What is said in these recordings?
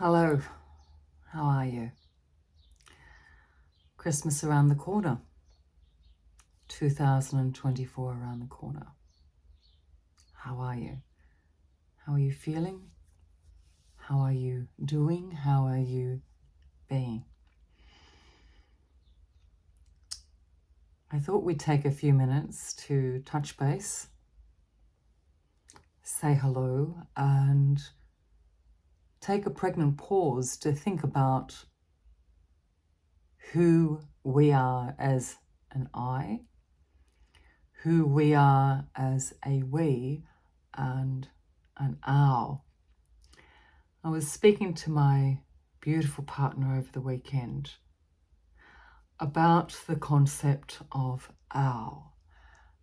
Hello, how are you? Christmas around the corner, 2024 around the corner. How are you? How are you feeling? How are you doing? How are you being? I thought we'd take a few minutes to touch base, say hello, and take a pregnant pause to think about who we are as an I, who we are as a we, and an owl. I was speaking to my beautiful partner over the weekend about the concept of owl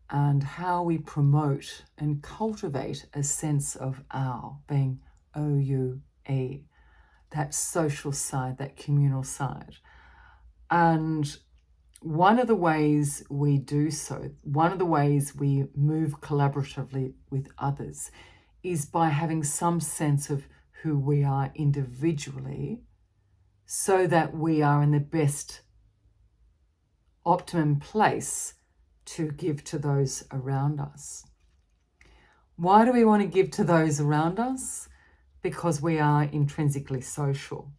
and how we promote and cultivate a sense of owl, being O-U-E, that social side, that communal side. And one of the ways we do so, one of the ways we move collaboratively with others is by having some sense of who we are individually so that we are in the best optimum place to give to those around us. Why do we want to give to those around us? Because we are intrinsically social.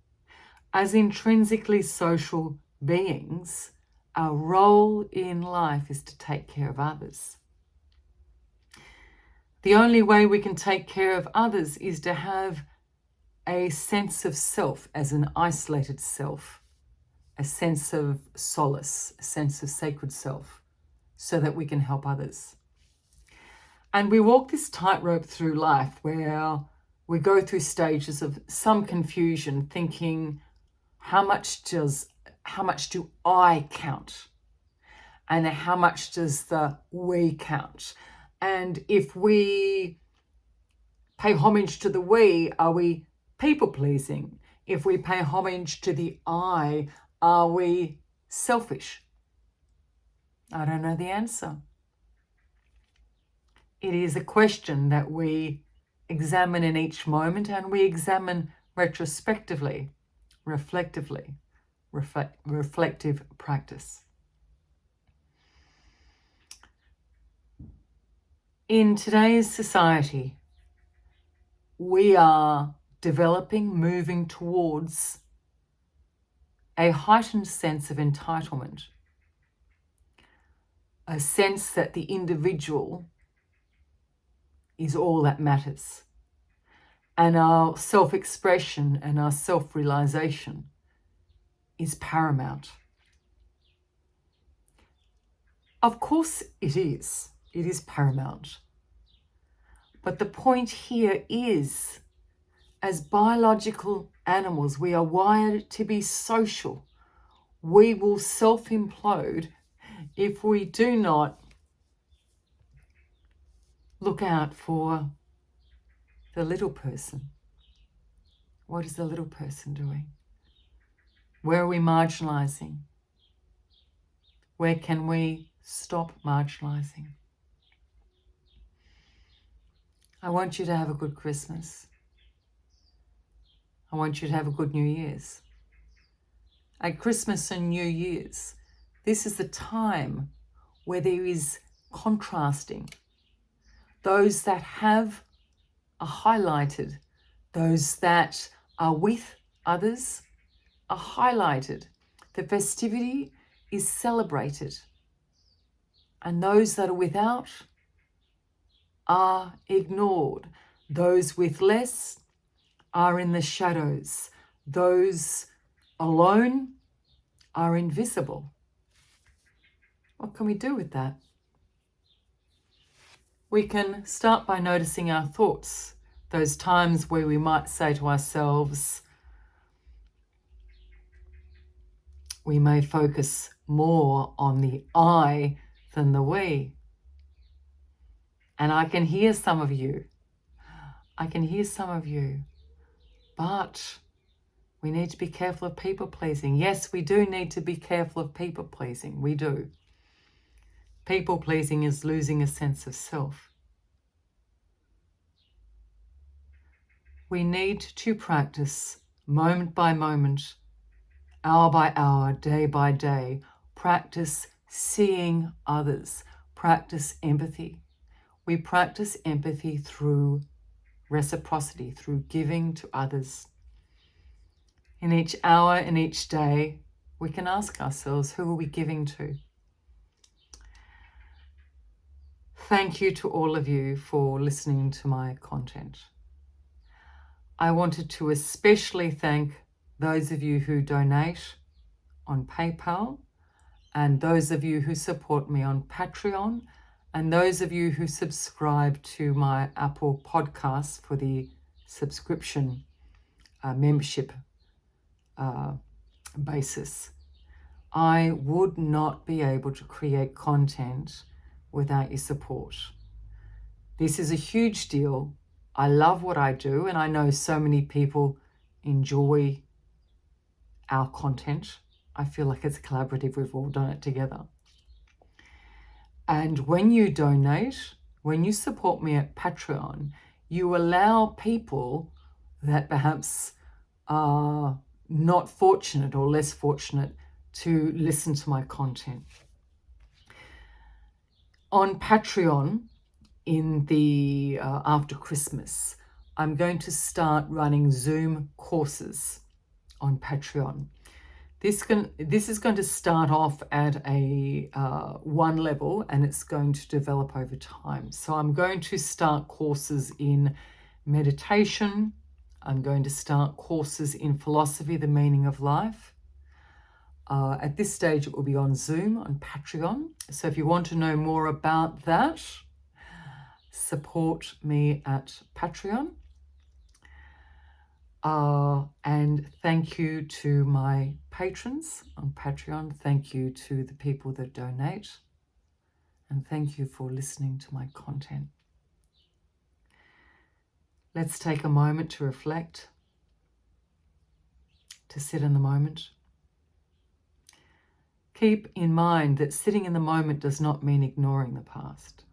As intrinsically social beings, our role in life is to take care of others. The only way we can take care of others is to have a sense of self as an isolated self, a sense of solace, a sense of sacred self, so that we can help others. And we walk this tightrope through life where we go through stages of some confusion, thinking, how much do I count? And how much does the we count? And if we pay homage to the we, are we people-pleasing? If we pay homage to the I, are we selfish? I don't know the answer. It is a question that we examine in each moment, and we examine retrospectively, reflectively, reflective practice. In today's society, we are developing, moving towards a heightened sense of entitlement, a sense that the individual is all that matters, and our self-expression and our self-realization is paramount. Of course it is. It is paramount. But the point here is, as biological animals, we are wired to be social. We will self-implode if we do not look out for the little person. What is the little person doing? Where are we marginalizing? Where can we stop marginalizing? I want you to have a good Christmas. I want you to have a good New Year's. At Christmas and New Year's, this is the time where there is contrasting. Those that have are highlighted. Those that are with others are highlighted. The festivity is celebrated. And those that are without are ignored. Those with less are in the shadows. Those alone are invisible. What can we do with that? We can start by noticing our thoughts, those times where we might say to ourselves, we may focus more on the I than the we. And I can hear some of you. But we need to be careful of people-pleasing. Yes, we do need to be careful of people-pleasing. We do. People-pleasing is losing a sense of self. We need to practice moment by moment, hour by hour, day by day. Practice seeing others. Practice empathy. We practice empathy through reciprocity, through giving to others. In each hour, in each day, we can ask ourselves, who are we giving to? Thank you to all of you for listening to my content. I wanted to especially thank those of you who donate on PayPal, and those of you who support me on Patreon, and those of you who subscribe to my Apple Podcasts for the subscription membership basis. I would not be able to create content without your support. This is a huge deal. I love what I do, and I know so many people enjoy our content. I feel like it's collaborative. We've all done it together. And when you donate, when you support me at Patreon, you allow people that perhaps are not fortunate or less fortunate to listen to my content. On Patreon, in the after Christmas, I'm going to start running Zoom courses on Patreon. This is going to start off at a one level, and it's going to develop over time. So I'm going to start courses in meditation. I'm going to start courses in philosophy, the meaning of life. At this stage, it will be on Zoom, on Patreon. So if you want to know more about that, support me at Patreon. And thank you to my patrons on Patreon. Thank you to the people that donate. And thank you for listening to my content. Let's take a moment to reflect, to sit in the moment. Keep in mind that sitting in the moment does not mean ignoring the past.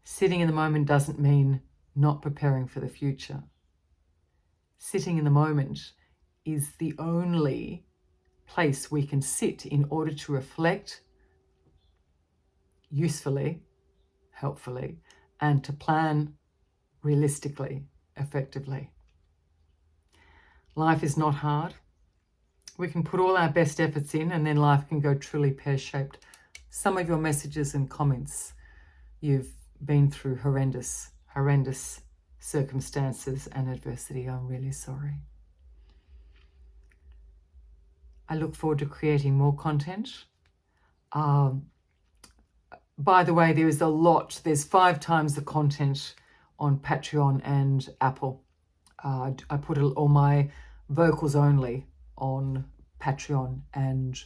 Sitting in the moment doesn't mean not preparing for the future. Sitting in the moment is the only place we can sit in order to reflect usefully, helpfully, and to plan realistically, effectively. Life is not hard. We can put all our best efforts in, and then life can go truly pear-shaped. Some of your messages and comments, you've been through horrendous circumstances and adversity. I'm really sorry. I look forward to creating more content. By the way, there is a lot. There's 5 times the content on Patreon and Apple. I put all my vocals only on Patreon and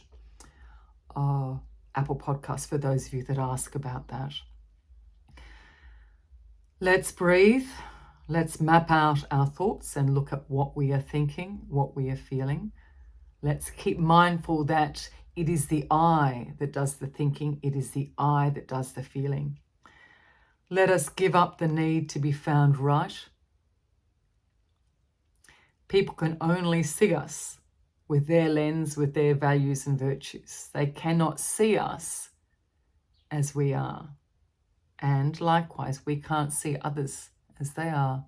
Apple Podcasts for those of you that ask about that. Let's breathe. Let's map out our thoughts and look at what we are thinking, what we are feeling. Let's keep mindful that it is the I that does the thinking. It is the I that does the feeling. Let us give up the need to be found right. People can only see us with their lens, with their values and virtues. They cannot see us as we are. And likewise, we can't see others as they are.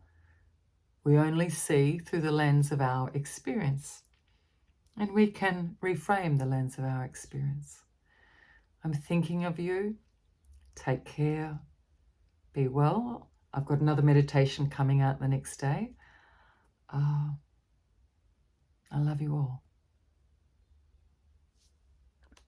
We only see through the lens of our experience. And we can reframe the lens of our experience. I'm thinking of you. Take care. Be well. I've got another meditation coming out the next day. I love you all.